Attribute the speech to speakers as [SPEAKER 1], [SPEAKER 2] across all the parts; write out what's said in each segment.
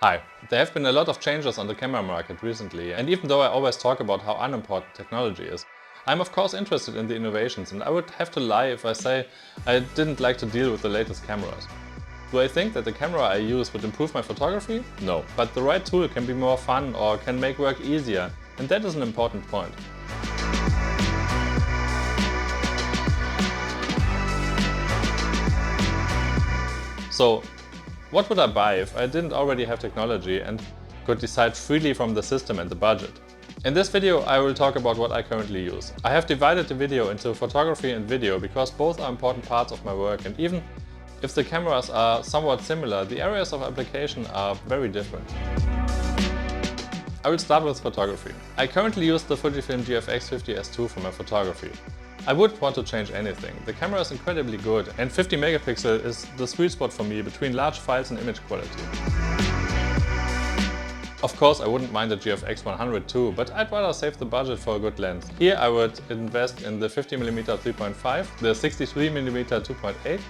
[SPEAKER 1] Hi, there have been a lot of changes on the camera market recently, and even though I always talk about how unimportant technology is, I'm of course interested in the innovations, and I would have to lie if I say I didn't like to deal with the latest cameras. Do I think that the camera I use would improve my photography? No, but the right tool can be more fun or can make work easier, and that is an important point. So, what would I buy if I didn't already have technology and could decide freely from the system and the budget? In this video I will talk about what I currently use. I have divided the video into photography and video because both are important parts of my work, and even if the cameras are somewhat similar, the areas of application are very different. I will start with photography. I currently use the Fujifilm GFX 50S2 for my photography. I wouldn't want to change anything. The camera is incredibly good, and 50 megapixel is the sweet spot for me between large files and image quality. Of course, I wouldn't mind the GFX 100 too, but I'd rather save the budget for a good lens. Here I would invest in the 50mm 3.5, the 63mm 2.8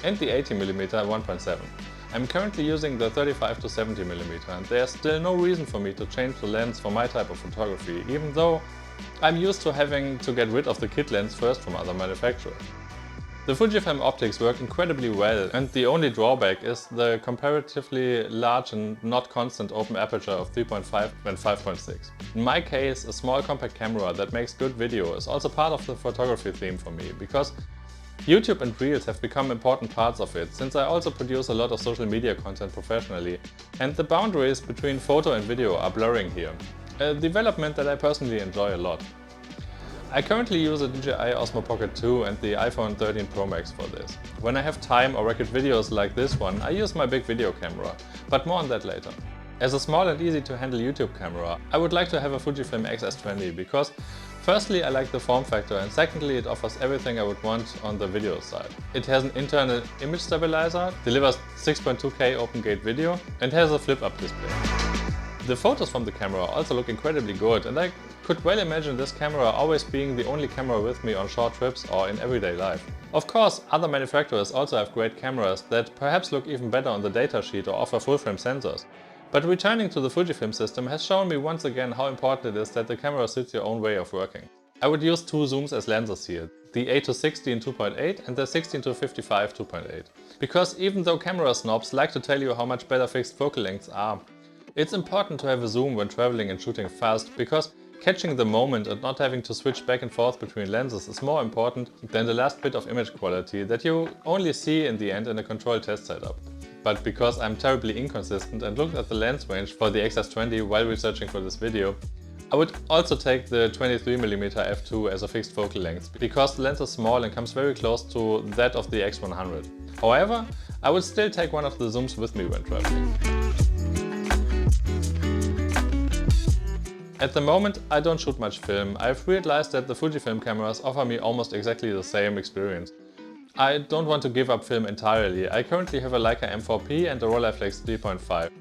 [SPEAKER 1] and the 80mm 1.7. I'm currently using the 35 to 70mm, and there's still no reason for me to change the lens for my type of photography, even though I'm used to having to get rid of the kit lens first from other manufacturers. The Fujifilm optics work incredibly well, and the only drawback is the comparatively large and not constant open aperture of 3.5 and 5.6. In my case, a small compact camera that makes good video is also part of the photography theme for me, because YouTube and Reels have become important parts of it, since I also produce a lot of social media content professionally, and the boundaries between photo and video are blurring here. A development that I personally enjoy a lot. I currently use a DJI Osmo Pocket 2 and the iPhone 13 Pro Max for this. When I have time or record videos like this one, I use my big video camera, but more on that later. As a small and easy to handle YouTube camera, I would like to have a Fujifilm X-S20 because firstly I like the form factor, and secondly it offers everything I would want on the video side. It has an internal image stabilizer, delivers 6.2K open gate video and has a flip-up display. The photos from the camera also look incredibly good, and I could well imagine this camera always being the only camera with me on short trips or in everyday life. Of course, other manufacturers also have great cameras that perhaps look even better on the datasheet or offer full-frame sensors. But returning to the Fujifilm system has shown me once again how important it is that the camera suits your own way of working. I would use two zooms as lenses here, the 8 to 16 2.8 and the 16 to 55 2.8. Because even though camera snobs like to tell you how much better fixed focal lengths are, it's important to have a zoom when traveling and shooting fast, because catching the moment and not having to switch back and forth between lenses is more important than the last bit of image quality that you only see in the end in a controlled test setup. But because I'm terribly inconsistent and looked at the lens range for the X-S20 while researching for this video, I would also take the 23mm f2 as a fixed focal length, because the lens is small and comes very close to that of the X100. However, I would still take one of the zooms with me when traveling. At the moment, I don't shoot much film. I've realized that the Fujifilm cameras offer me almost exactly the same experience. I don't want to give up film entirely. I currently have a Leica M4P and a Rolleiflex 3.5.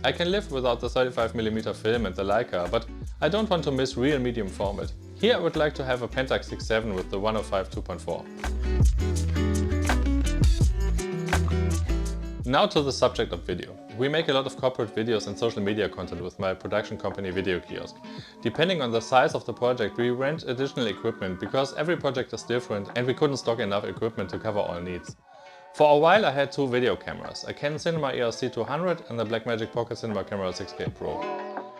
[SPEAKER 1] I can live without the 35mm film and the Leica, but I don't want to miss real medium format. Here I would like to have a Pentax 6.7 with the 105 2.4. Now to the subject of video. We make a lot of corporate videos and social media content with my production company Video Kiosk. Depending on the size of the project, we rent additional equipment because every project is different and we couldn't stock enough equipment to cover all needs. For a while I had two video cameras, a Canon Cinema EOS C200 and the Blackmagic Pocket Cinema Camera 6K Pro.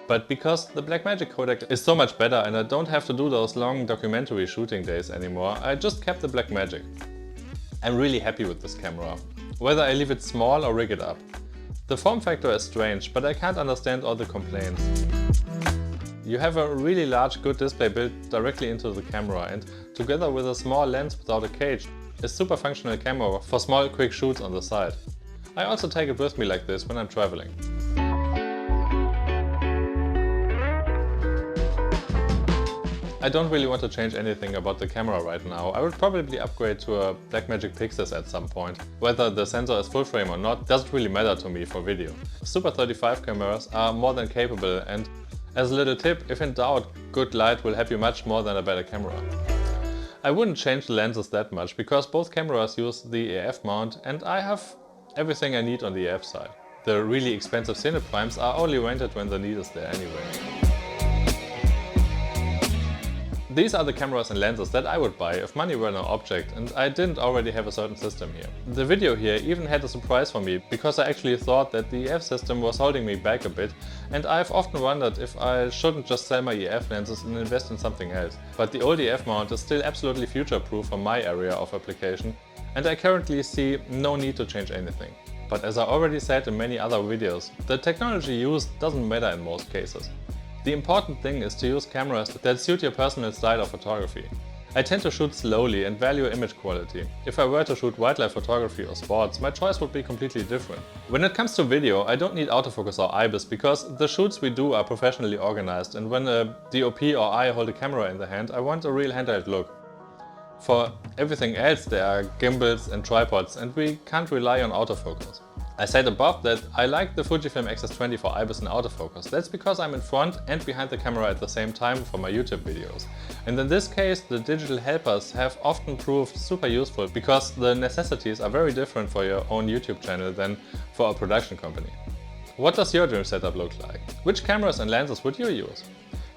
[SPEAKER 1] But because the Blackmagic codec is so much better and I don't have to do those long documentary shooting days anymore, I just kept the Blackmagic. I'm really happy with this camera, whether I leave it small or rig it up. The form factor is strange, but I can't understand all the complaints. You have a really large good display built directly into the camera, and together with a small lens without a cage, a super functional camera for small quick shoots on the side. I also take it with me like this when I'm traveling. I don't really want to change anything about the camera right now. I would probably upgrade to a Blackmagic Pixis at some point. Whether the sensor is full frame or not doesn't really matter to me for video. Super 35 cameras are more than capable, and as a little tip, if in doubt, good light will help you much more than a better camera. I wouldn't change the lenses that much because both cameras use the EF mount and I have everything I need on the EF side. The really expensive cine primes are only rented when the need is there anyway. These are the cameras and lenses that I would buy if money were no object and I didn't already have a certain system here. The video here even had a surprise for me, because I actually thought that the EF system was holding me back a bit, and I've often wondered if I shouldn't just sell my EF lenses and invest in something else. But the old EF mount is still absolutely future-proof for my area of application, and I currently see no need to change anything. But as I already said in many other videos, the technology used doesn't matter in most cases. The important thing is to use cameras that suit your personal style of photography. I tend to shoot slowly and value image quality. If I were to shoot wildlife photography or sports, my choice would be completely different. When it comes to video, I don't need autofocus or IBIS, because the shoots we do are professionally organized, and when a DOP or I hold a camera in the hand, I want a real handheld look. For everything else there are gimbals and tripods, and we can't rely on autofocus. I said above that I like the Fujifilm X-S20 for IBIS and autofocus. That's because I'm in front and behind the camera at the same time for my YouTube videos. And in this case, the digital helpers have often proved super useful, because the necessities are very different for your own YouTube channel than for a production company. What does your dream setup look like? Which cameras and lenses would you use?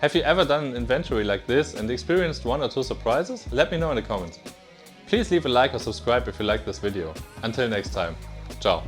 [SPEAKER 1] Have you ever done an inventory like this and experienced 1 or 2 surprises? Let me know in the comments. Please leave a like or subscribe if you liked this video. Until next time, ciao.